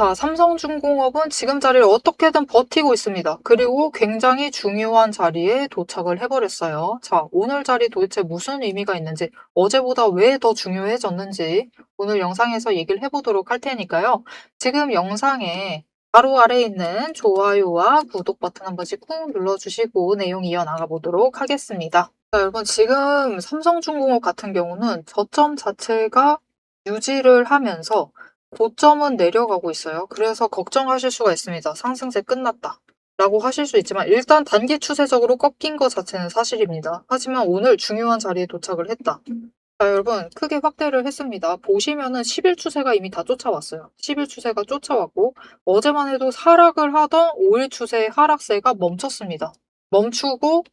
자, 삼성중공업은 지금 자리를 어떻게든 버티고 있습니다. 그리고 굉장히 중요한 자리에 도착을 해버렸어요. 자, 오늘 자리 도대체 무슨 의미가 있는지, 어제보다 왜 더 중요해졌는지 오늘 영상에서 얘기를 해보도록 할 테니까요. 지금 영상에 바로 아래에 있는 좋아요와 구독 버튼 한 번씩 꾹 눌러주시고 내용 이어나가 보도록 하겠습니다. 자, 여러분 지금 삼성중공업 같은 경우는 저점 자체가 유지를 하면서 고점은 내려가고 있어요. 그래서 걱정하실 수가 있습니다. 상승세 끝났다 라고 하실 수 있지만 일단 단기 추세적으로 꺾인 것 자체는 사실입니다. 하지만 오늘 중요한 자리에 도착을 했다. 자, 여러분 크게 확대를 했습니다. 보시면은 10일 추세가 이미 다 쫓아왔어요. 10일 추세가 쫓아왔고 어제만 해도 하락을 하던 5일 추세의 하락세가 멈췄습니다. 멈추고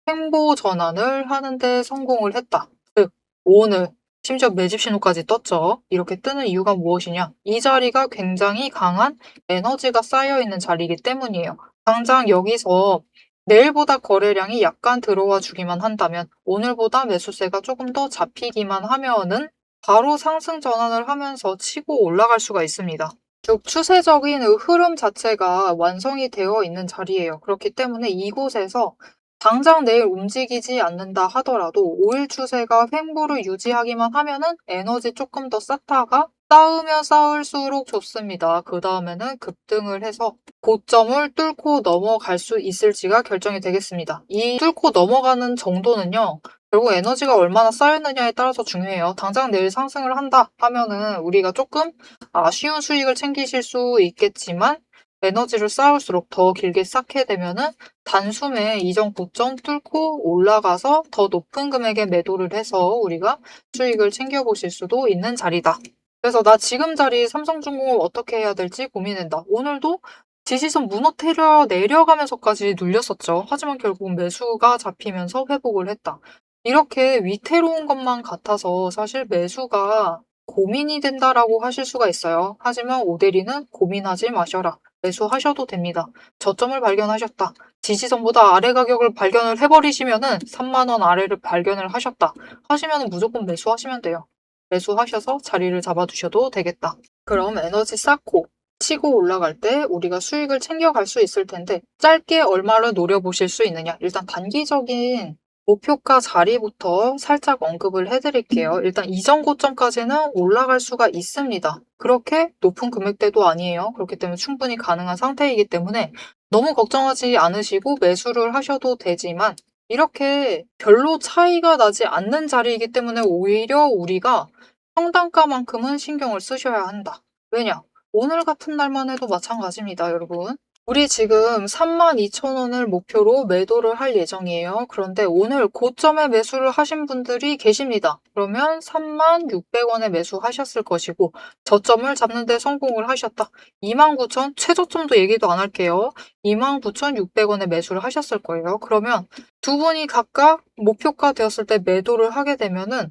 횡보 전환을 하는데 성공을 했다. 즉 오늘 심지어 매집 신호까지 떴죠. 이렇게 뜨는 이유가 무엇이냐? 이 자리가 굉장히 강한 에너지가 쌓여있는 자리이기 때문이에요. 당장 여기서 내일보다 거래량이 약간 들어와 주기만 한다면 오늘보다 매수세가 조금 더 잡히기만 하면은 바로 상승 전환을 하면서 치고 올라갈 수가 있습니다. 즉 추세적인 흐름 자체가 완성이 되어 있는 자리예요. 그렇기 때문에 이곳에서 당장 내일 움직이지 않는다 하더라도 5일 추세가 횡보를 유지하기만 하면은 에너지 조금 더 쌓다가 쌓으면 쌓을수록 좋습니다. 그 다음에는 급등을 해서 고점을 뚫고 넘어갈 수 있을지가 결정이 되겠습니다. 이 뚫고 넘어가는 정도는요. 결국 에너지가 얼마나 쌓였느냐에 따라서 중요해요. 당장 내일 상승을 한다 하면은 우리가 조금 아쉬운 수익을 챙기실 수 있겠지만 에너지를 쌓을수록 더 길게 쌓게 되면은 단숨에 이전 고점 뚫고 올라가서 더 높은 금액에 매도를 해서 우리가 수익을 챙겨보실 수도 있는 자리다. 그래서 나 지금 자리 삼성중공업 어떻게 해야 될지 고민된다. 오늘도 지지선 무너뜨려 내려가면서까지 눌렸었죠. 하지만 결국 매수가 잡히면서 회복을 했다. 이렇게 위태로운 것만 같아서 사실 매수가 고민이 된다라고 하실 수가 있어요. 하지만 오대리는 고민하지 마셔라. 매수하셔도 됩니다. 저점을 발견하셨다. 지지선보다 아래 가격을 발견을 해버리시면은 3만 원 아래를 발견을 하셨다. 하시면 무조건 매수하시면 돼요. 매수하셔서 자리를 잡아두셔도 되겠다. 그럼 에너지 쌓고 치고 올라갈 때 우리가 수익을 챙겨갈 수 있을 텐데 짧게 얼마를 노려보실 수 있느냐. 일단 단기적인 목표가 자리부터 살짝 언급을 해드릴게요. 일단 이전 고점까지는 올라갈 수가 있습니다. 그렇게 높은 금액대도 아니에요. 그렇기 때문에 충분히 가능한 상태이기 때문에 너무 걱정하지 않으시고 매수를 하셔도 되지만 이렇게 별로 차이가 나지 않는 자리이기 때문에 오히려 우리가 평단가만큼은 신경을 쓰셔야 한다. 왜냐? 오늘 같은 날만 해도 마찬가지입니다, 여러분. 우리 지금 32,000원을 목표로 매도를 할 예정이에요. 그런데 오늘 고점에 매수를 하신 분들이 계십니다. 그러면 36,600원에 매수하셨을 것이고 저점을 잡는 데 성공을 하셨다. 29,000 최저점도 얘기도 안 할게요. 29,600원에 매수를 하셨을 거예요. 그러면 두 분이 각각 목표가 되었을 때 매도를 하게 되면은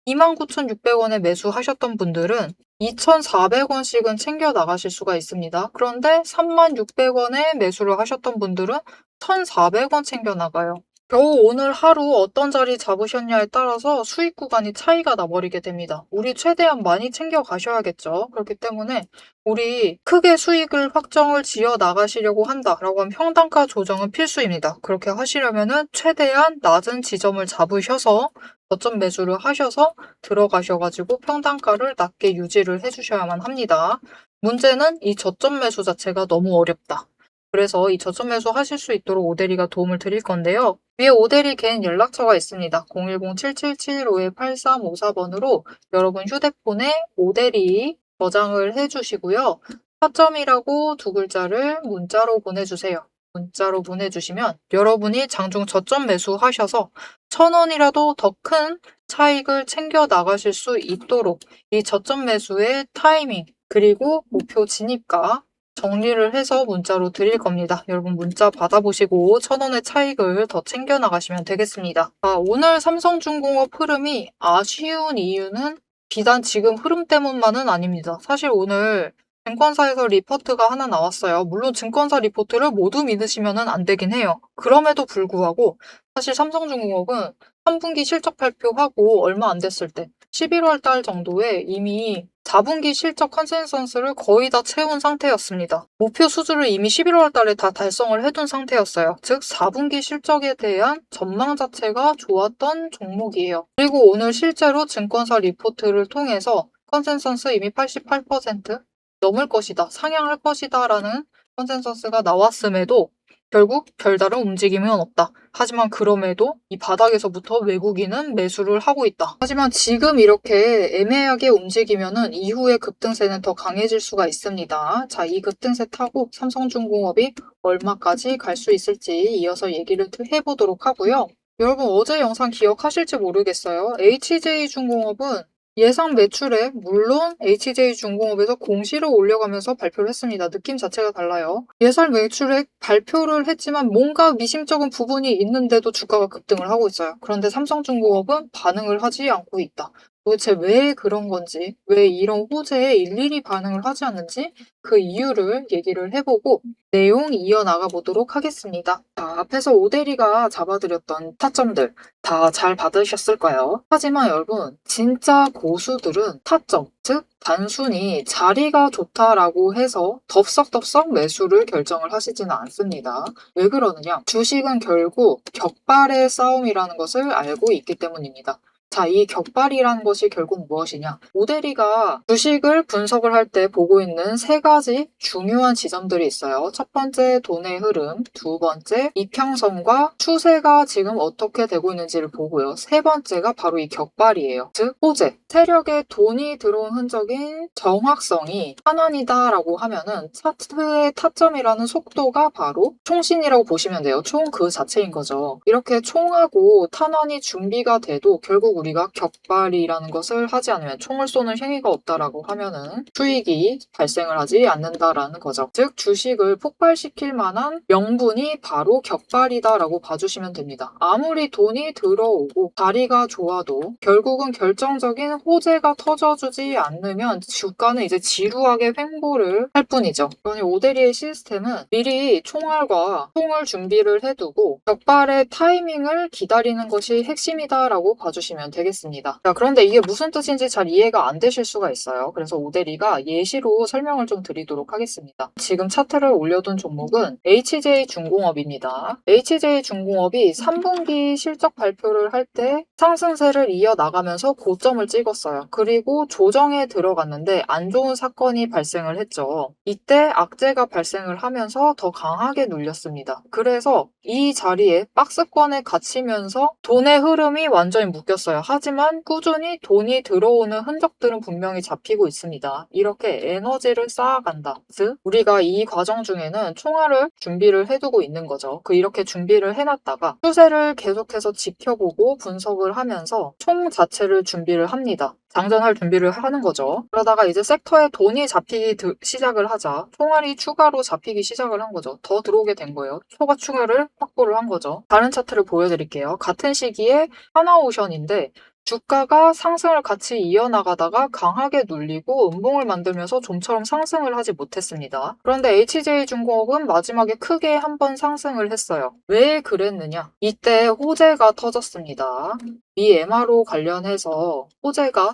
29,600원에 매수하셨던 분들은 2,400원씩은 챙겨 나가실 수가 있습니다. 그런데 36,600원에 매수를 하셨던 분들은 1,400원 챙겨 나가요. 겨우 오늘 하루 어떤 자리 잡으셨냐에 따라서 수익 구간이 차이가 나버리게 됩니다. 우리 최대한 많이 챙겨 가셔야겠죠. 그렇기 때문에 우리 크게 수익을 확정을 지어 나가시려고 한다라고 하면 평단가 조정은 필수입니다. 그렇게 하시려면은 최대한 낮은 지점을 잡으셔서 저점 매수를 하셔서 들어가셔가지고 평단가를 낮게 유지를 해주셔야만 합니다. 문제는 이 저점 매수 자체가 너무 어렵다. 그래서 이 저점 매수 하실 수 있도록 오대리가 도움을 드릴 건데요. 위에 오대리 개인 연락처가 있습니다. 010-7775-8354번으로 여러분 휴대폰에 오대리 저장을 해주시고요. 타점이라고 두 글자를 문자로 보내주세요. 문자로 보내주시면 여러분이 장중 저점 매수하셔서 1,000원이라도 더 큰 차익을 챙겨 나가실 수 있도록 이 저점 매수의 타이밍 그리고 목표 진입가 정리를 해서 문자로 드릴 겁니다. 여러분 문자 받아보시고 1,000원의 차익을 더 챙겨 나가시면 되겠습니다. 오늘 삼성중공업 흐름이 아쉬운 이유는 비단 지금 흐름 때문만은 아닙니다. 사실 오늘 증권사에서 리포트가 하나 나왔어요. 물론 증권사 리포트를 모두 믿으시면 안 되긴 해요. 그럼에도 불구하고 사실 삼성중공업은 3분기 실적 발표하고 얼마 안 됐을 때 11월 달 정도에 이미 4분기 실적 컨센서스를 거의 다 채운 상태였습니다. 목표 수주를 이미 11월 달에 다 달성을 해둔 상태였어요. 즉 4분기 실적에 대한 전망 자체가 좋았던 종목이에요. 그리고 오늘 실제로 증권사 리포트를 통해서 컨센서스 이미 88% 넘을 것이다, 상향할 것이다 라는 컨센서스가 나왔음에도 결국 별다른 움직임은 없다. 하지만 그럼에도 이 바닥에서부터 외국인은 매수를 하고 있다. 하지만 지금 이렇게 애매하게 움직이면은 이후에 급등세는 더 강해질 수가 있습니다. 자, 이 급등세 타고 삼성중공업이 얼마까지 갈 수 있을지 이어서 얘기를 해보도록 하고요. 여러분 어제 영상 기억하실지 모르겠어요. HJ중공업은 예상 매출액, 물론 HJ중공업에서 공시를 올려가면서 발표를 했습니다. 느낌 자체가 달라요. 예상 매출액 발표를 했지만 뭔가 미심쩍은 부분이 있는데도 주가가 급등을 하고 있어요. 그런데 삼성중공업은 반응을 하지 않고 있다. 도대체 왜 그런 건지, 왜 이런 호재에 일일이 반응을 하지 않는지 그 이유를 얘기를 해보고 내용 이어나가 보도록 하겠습니다. 자, 앞에서 오대리가 잡아드렸던 타점들 다 잘 받으셨을까요? 하지만 여러분, 진짜 고수들은 타점, 즉 단순히 자리가 좋다라고 해서 덥석덥석 매수를 결정을 하시지는 않습니다. 왜 그러느냐? 주식은 결국 격발의 싸움이라는 것을 알고 있기 때문입니다. 자, 이 격발이라는 것이 결국 무엇이냐? 오대리가 주식을 분석을 할 때 보고 있는 세 가지 중요한 지점들이 있어요. 첫 번째, 돈의 흐름. 두 번째, 이평선과 추세가 지금 어떻게 되고 있는지를 보고요. 세 번째가 바로 이 격발이에요. 즉, 호재. 세력에 돈이 들어온 흔적인 정확성이 환원이다라고 하면은 차트의 타점이라는 속도가 바로 총신이라고 보시면 돼요. 총 그 자체인 거죠. 이렇게 총하고 탄환이 준비가 돼도 결국 우리가 격발이라는 것을 하지 않으면 총을 쏘는 행위가 없다라고 하면은 수익이 발생을 하지 않는다라는 거죠. 즉 주식을 폭발시킬 만한 명분이 바로 격발이다라고 봐주시면 됩니다. 아무리 돈이 들어오고 자리가 좋아도 결국은 결정적인 호재가 터져주지 않으면 주가는 이제 지루하게 횡보를 할 뿐이죠. 그러니 오데리의 시스템은 미리 총알과 총을 준비를 해두고 격발의 타이밍을 기다리는 것이 핵심이다라고 봐주시면 되겠습니다. 자, 그런데 이게 무슨 뜻인지 잘 이해가 안 되실 수가 있어요. 그래서 오데리가 예시로 설명을 좀 드리도록 하겠습니다. 지금 차트를 올려둔 종목은 HJ중공업입니다. HJ중공업이 3분기 실적 발표를 할 때 상승세를 이어나가면서 고점을 찍었어요. 그리고 조정에 들어갔는데 안 좋은 사건이 발생을 했죠. 이때 악재가 발생을 하면서 더 강하게 눌렸습니다. 그래서 이 자리에 박스권에 갇히면서 돈의 흐름이 완전히 묶였어요. 하지만 꾸준히 돈이 들어오는 흔적들은 분명히 잡히고 있습니다. 이렇게 에너지를 쌓아간다. 즉 우리가 이 과정 중에는 총알을 준비를 해두고 있는 거죠. 이렇게 준비를 해놨다가 추세를 계속해서 지켜보고 분석을 하면서 총 자체를 준비를 합니다. 장전할 준비를 하는 거죠. 그러다가 이제 섹터에 돈이 잡히기 시작을 하자 총알이 추가로 잡히기 시작을 한 거죠. 더 들어오게 된 거예요. 초과 추가를 확보를 한 거죠. 다른 차트를 보여드릴게요. 같은 시기에 하나오션인데 주가가 상승을 같이 이어나가다가 강하게 눌리고 음봉을 만들면서 좀처럼 상승을 하지 못했습니다. 그런데 HJ중공업은 마지막에 크게 한번 상승을 했어요. 왜 그랬느냐? 이때 호재가 터졌습니다. 이 MRO 관련해서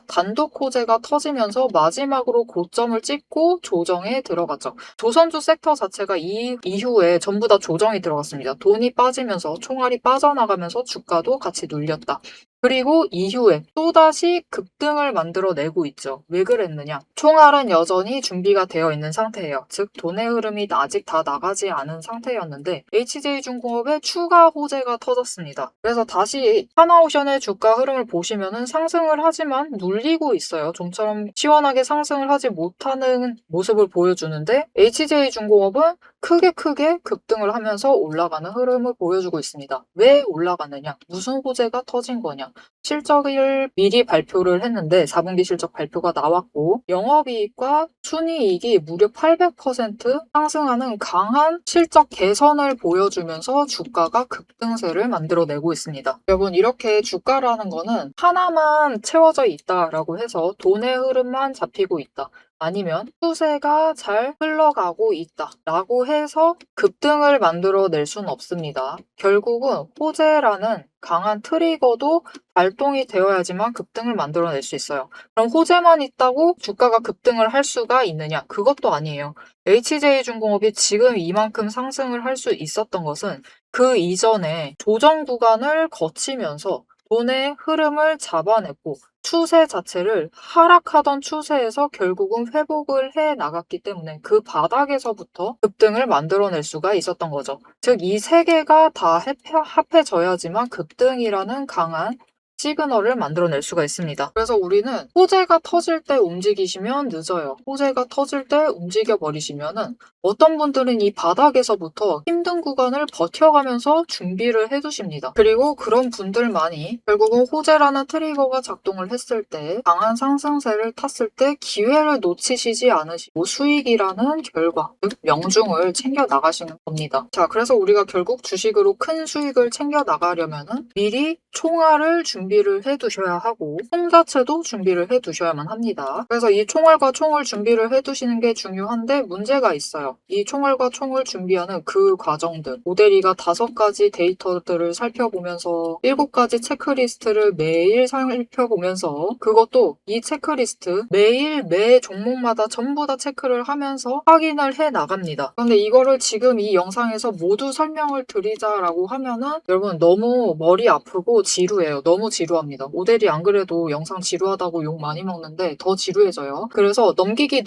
단독 호재가 터지면서 마지막으로 고점을 찍고 조정에 들어갔죠. 조선주 섹터 자체가 이후에 전부 다 조정이 들어갔습니다. 돈이 빠지면서 총알이 빠져나가면서 주가도 같이 눌렸다. 그리고 이후에 또다시 급등을 만들어내고 있죠. 왜 그랬느냐? 총알은 여전히 준비가 되어 있는 상태예요. 즉 돈의 흐름이 아직 다 나가지 않은 상태였는데 HJ중공업에 추가 호재가 터졌습니다. 그래서 다시 하나오션의 주가 흐름을 보시면은 상승을 하지만 눌리고 있어요. 좀처럼 시원하게 상승을 하지 못하는 모습을 보여주는데 HJ중공업은 크게 급등을 하면서 올라가는 흐름을 보여주고 있습니다. 왜 올라가느냐? 무슨 호재가 터진 거냐? 실적을 미리 발표를 했는데 4분기 실적 발표가 나왔고 영업이익과 순이익이 무려 800% 상승하는 강한 실적 개선을 보여주면서 주가가 급등세를 만들어내고 있습니다. 여러분 이렇게 주가라는 거는 하나만 채워져 있다라고 해서 돈의 흐름만 잡히고 있다. 아니면 추세가 잘 흘러가고 있다라고 해서 급등을 만들어낼 수는 없습니다. 결국은 호재라는 강한 트리거도 발동이 되어야지만 급등을 만들어낼 수 있어요. 그럼 호재만 있다고 주가가 급등을 할 수가 있느냐? 그것도 아니에요. HJ중공업이 지금 이만큼 상승을 할 수 있었던 것은 그 이전에 조정 구간을 거치면서 돈의 흐름을 잡아냈고 추세 자체를 하락하던 추세에서 결국은 회복을 해 나갔기 때문에 그 바닥에서부터 급등을 만들어낼 수가 있었던 거죠. 즉, 이 세 개가 다 합해져야지만 급등이라는 강한 시그널을 만들어낼 수가 있습니다. 그래서 우리는 호재가 터질 때 움직이시면 늦어요. 호재가 터질 때 움직여 버리시면은 어떤 분들은 이 바닥에서부터 힘든 구간을 버텨가면서 준비를 해두십니다. 그리고 그런 분들만이 결국은 호재라는 트리거가 작동을 했을 때 강한 상승세를 탔을 때 기회를 놓치시지 않으시고 수익이라는 결과, 즉 명중을 챙겨 나가시는 겁니다. 자, 그래서 우리가 결국 주식으로 큰 수익을 챙겨 나가려면은 미리 총알을 준비를 해두셔야 하고 총 자체도 준비를 해두셔야만 합니다. 그래서 이 총알과 총을 준비를 해두시는 게 중요한데 문제가 있어요. 이 총알과 총을 준비하는 그 과정들, 모델이가 5가지 데이터들을 살펴보면서 7가지 체크리스트를 매일 살펴보면서 그것도 이 체크리스트 매일 매 종목마다 전부 다 체크를 하면서 확인을 해 나갑니다. 그런데 이거를 지금 이 영상에서 모두 설명을 드리자라고 하면은 여러분 너무 머리 아프고 지루해요. 너무 지루합니다. 모델이 안 그래도 영상 지루하다고 욕 많이 먹는데 더 지루해져요. 그래서 넘기기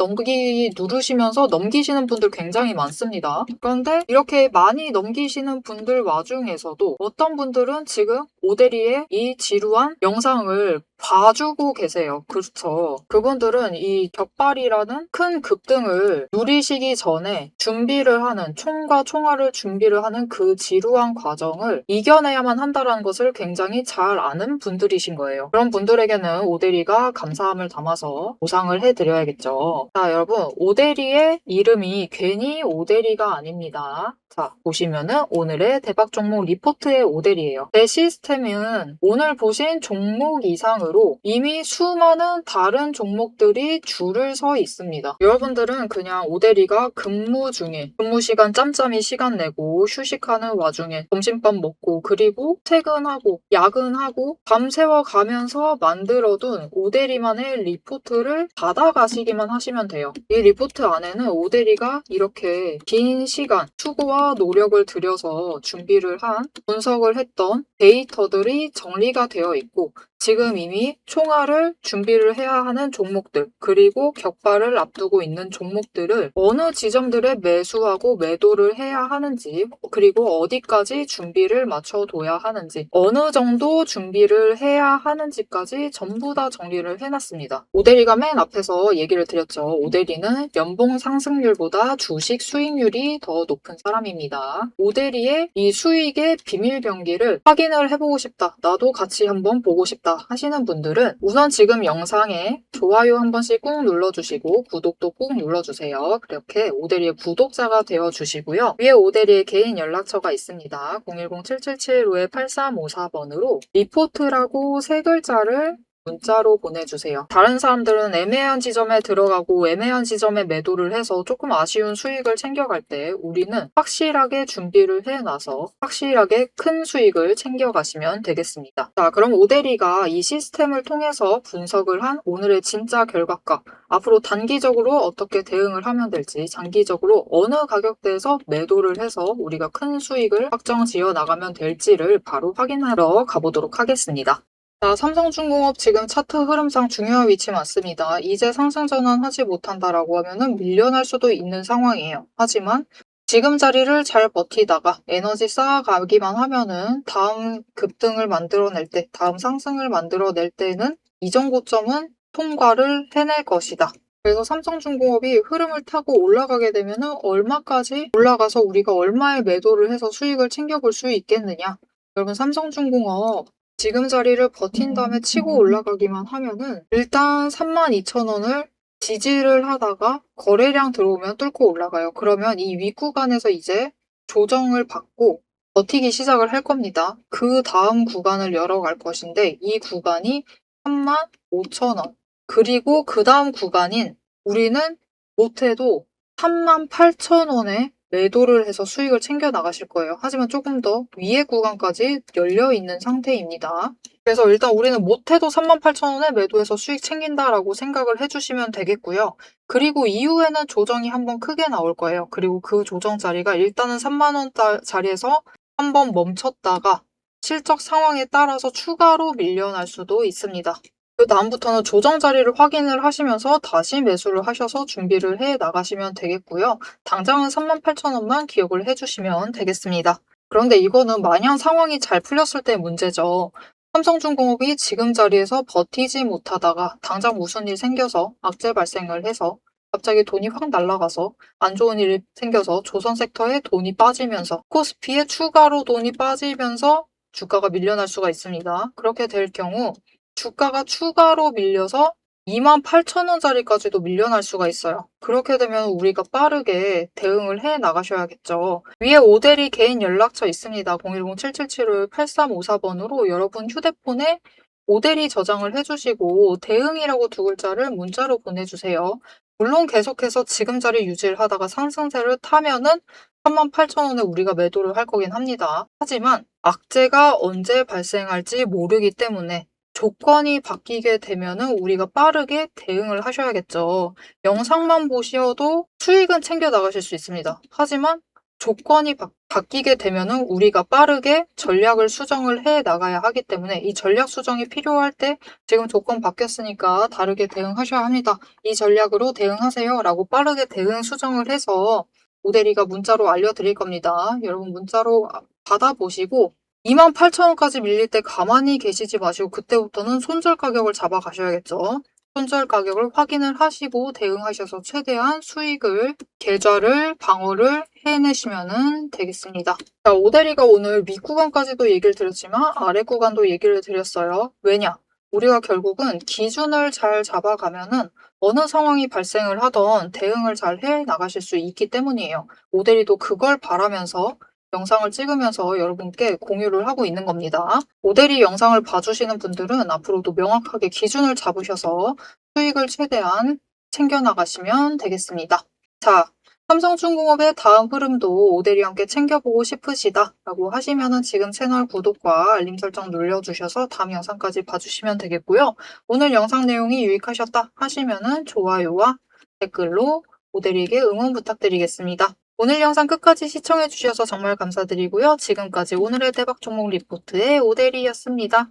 누르시면서 넘기시는 분들 굉장히 많습니다. 그런데 이렇게 많이 넘기시는 분들 와중에서도 어떤 분들은 지금 모델이의 이 지루한 영상을 봐주고 계세요. 그렇죠. 그분들은 이 격발이라는 큰 급등을 누리시기 전에 준비를 하는, 총과 총알을 준비를 하는 그 지루한 과정을 이겨내야만 한다는 것을 굉장히 잘 아는 분들이신 거예요. 그런 분들에게는 오대리가 감사함을 담아서 보상을 해드려야겠죠. 자, 여러분, 오대리의 이름이 괜히 오대리가 아닙니다. 자, 보시면은 오늘의 대박 종목 리포트의 오델이에요. 제 시스템은 오늘 보신 종목 이상으로 이미 수많은 다른 종목들이 줄을 서 있습니다. 여러분들은 그냥 오델이가 근무 중에 근무 시간 짬짬이 시간 내고 휴식하는 와중에 점심밥 먹고 그리고 퇴근하고 야근하고 밤새워 가면서 만들어둔 오대리만의 리포트를 받아가시기만 하시면 돼요. 이 리포트 안에는 오대리가 이렇게 긴 시간 수고와 노력을 들여서 준비를 한 분석을 했던 데이터들이 정리가 되어 있고 지금 이미 총알을 준비를 해야 하는 종목들 그리고 격발을 앞두고 있는 종목들을 어느 지점들에 매수하고 매도를 해야 하는지 그리고 어디까지 준비를 맞춰둬야 하는지 어느 정도 준비를 해야 하는지까지 전부 다 정리를 해놨습니다. 오대리가 맨 앞에서 얘기를 드렸죠. 오대리는 연봉 상승률보다 주식 수익률이 더 높은 사람입니다. 오대리의 이 수익의 비밀 병기를 확인을 해보고 싶다. 나도 같이 한번 보고 싶다. 하시는 분들은 우선 지금 영상에 좋아요 한 번씩 꾹 눌러주시고 구독도 꾹 눌러주세요. 그렇게 오대리의 구독자가 되어주시고요. 위에 오대리의 개인 연락처가 있습니다. 010-777-8354번으로 리포트라고 3글자를 문자로 보내주세요. 다른 사람들은 애매한 지점에 들어가고 애매한 지점에 매도를 해서 조금 아쉬운 수익을 챙겨갈 때 우리는 확실하게 준비를 해놔서 확실하게 큰 수익을 챙겨가시면 되겠습니다. 자, 그럼 오대리가 이 시스템을 통해서 분석을 한 오늘의 진짜 결과값 앞으로 단기적으로 어떻게 대응을 하면 될지 장기적으로 어느 가격대에서 매도를 해서 우리가 큰 수익을 확정 지어 나가면 될지를 바로 확인하러 가보도록 하겠습니다. 자, 삼성중공업 지금 차트 흐름상 중요한 위치 맞습니다. 이제 상승 전환하지 못한다라고 하면은 밀려날 수도 있는 상황이에요. 하지만 지금 자리를 잘 버티다가 에너지 쌓아가기만 하면은 다음 급등을 만들어낼 때, 다음 상승을 만들어낼 때는 이전 고점은 통과를 해낼 것이다. 그래서 삼성중공업이 흐름을 타고 올라가게 되면은 얼마까지 올라가서 우리가 얼마에 매도를 해서 수익을 챙겨볼 수 있겠느냐. 여러분, 삼성중공업 지금 자리를 버틴 다음에 치고 올라가기만 하면은 일단 32,000원을 지지를 하다가 거래량 들어오면 뚫고 올라가요. 그러면 이 윗구간에서 이제 조정을 받고 버티기 시작을 할 겁니다. 그 다음 구간을 열어갈 것인데 이 구간이 35,000원 그리고 그 다음 구간인 우리는 못해도 38,000원에 매도를 해서 수익을 챙겨 나가실 거예요. 하지만 조금 더 위에 구간까지 열려 있는 상태입니다. 그래서 일단 우리는 못해도 38,000원에 매도해서 수익 챙긴다라고 생각을 해주시면 되겠고요. 그리고 이후에는 조정이 한번 크게 나올 거예요. 그리고 그 조정 자리가 일단은 3만원 자리에서 한번 멈췄다가 실적 상황에 따라서 추가로 밀려날 수도 있습니다. 그 다음부터는 조정 자리를 확인을 하시면서 다시 매수를 하셔서 준비를 해 나가시면 되겠고요. 당장은 38,000원만 기억을 해주시면 되겠습니다. 그런데 이거는 마냥 상황이 잘 풀렸을 때 문제죠. 삼성중공업이 지금 자리에서 버티지 못하다가 당장 무슨 일 생겨서 악재 발생을 해서 갑자기 돈이 확 날아가서 안 좋은 일이 생겨서 조선 섹터에 돈이 빠지면서 코스피에 추가로 돈이 빠지면서 주가가 밀려날 수가 있습니다. 그렇게 될 경우 주가가 추가로 밀려서 28,000원짜리까지도 밀려날 수가 있어요. 그렇게 되면 우리가 빠르게 대응을 해 나가셔야겠죠. 위에 오대리 개인 연락처 있습니다. 010-7775-8354번으로 여러분 휴대폰에 오대리 저장을 해주시고 대응이라고 두 글자를 문자로 보내주세요. 물론 계속해서 지금 자리 유지를 하다가 상승세를 타면은 38,000원에 우리가 매도를 할 거긴 합니다. 하지만 악재가 언제 발생할지 모르기 때문에 조건이 바뀌게 되면은 우리가 빠르게 대응을 하셔야겠죠. 영상만 보셔도 수익은 챙겨 나가실 수 있습니다. 하지만 조건이 바뀌게 되면은 우리가 빠르게 전략을 수정을 해 나가야 하기 때문에 이 전략 수정이 필요할 때 지금 조건 바뀌었으니까 다르게 대응하셔야 합니다. 이 전략으로 대응하세요 라고 빠르게 대응 수정을 해서 오대리가 문자로 알려드릴 겁니다. 여러분 문자로 받아보시고 28,000원까지 밀릴 때 가만히 계시지 마시고 그때부터는 손절 가격을 잡아 가셔야겠죠. 손절 가격을 확인을 하시고 대응하셔서 최대한 수익을, 계좌를 방어를 해내시면 되겠습니다. 자, 오대리가 오늘 윗구간까지도 얘기를 드렸지만 아래 구간도 얘기를 드렸어요. 왜냐? 우리가 결국은 기준을 잘 잡아가면은 어느 상황이 발생을 하던 대응을 잘 해 나가실 수 있기 때문이에요. 오대리도 그걸 바라면서 영상을 찍으면서 여러분께 공유를 하고 있는 겁니다. 오대리 영상을 봐주시는 분들은 앞으로도 명확하게 기준을 잡으셔서 수익을 최대한 챙겨나가시면 되겠습니다. 자, 삼성중공업의 다음 흐름도 오대리와 함께 챙겨보고 싶으시다 라고 하시면은 지금 채널 구독과 알림 설정 눌러주셔서 다음 영상까지 봐주시면 되겠고요. 오늘 영상 내용이 유익하셨다 하시면은 좋아요와 댓글로 오대리에게 응원 부탁드리겠습니다. 오늘 영상 끝까지 시청해주셔서 정말 감사드리고요. 지금까지 오늘의 대박 종목 리포트의 오대리였습니다.